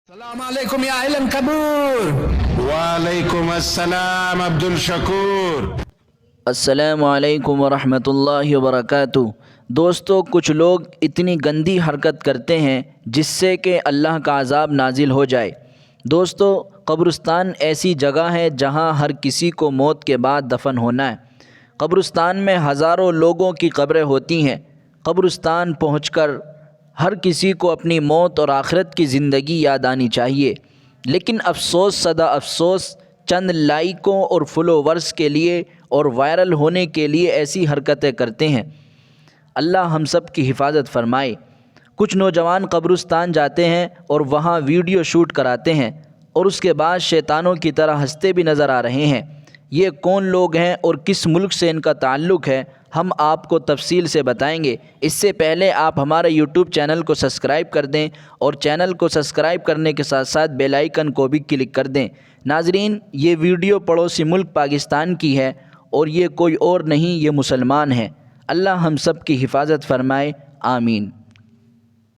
السلام علیکم یا اہل القبور۔ وعلیکم السلام عبد الشکور۔ السلام علیکم ورحمۃ اللہ وبرکاتہ۔ دوستو، کچھ لوگ اتنی گندی حرکت کرتے ہیں جس سے کہ اللہ کا عذاب نازل ہو جائے۔ دوستو، قبرستان ایسی جگہ ہے جہاں ہر کسی کو موت کے بعد دفن ہونا ہے۔ قبرستان میں ہزاروں لوگوں کی قبریں ہوتی ہیں۔ قبرستان پہنچ کر ہر کسی کو اپنی موت اور آخرت کی زندگی یاد آنی چاہیے، لیکن افسوس صدا افسوس، چند لائکوں اور فالوورز کے لیے اور وائرل ہونے کے لیے ایسی حرکتیں کرتے ہیں۔ اللہ ہم سب کی حفاظت فرمائے۔ کچھ نوجوان قبرستان جاتے ہیں اور وہاں ویڈیو شوٹ کراتے ہیں اور اس کے بعد شیطانوں کی طرح ہنستے بھی نظر آ رہے ہیں۔ یہ کون لوگ ہیں اور کس ملک سے ان کا تعلق ہے، ہم آپ کو تفصیل سے بتائیں گے۔ اس سے پہلے آپ ہمارے یوٹیوب چینل کو سبسکرائب کر دیں اور چینل کو سبسکرائب کرنے کے ساتھ ساتھ بیل آئیکن کو بھی کلک کر دیں۔ ناظرین، یہ ویڈیو پڑوسی ملک پاکستان کی ہے اور یہ کوئی اور نہیں، یہ مسلمان ہیں۔ اللہ ہم سب کی حفاظت فرمائے، آمین۔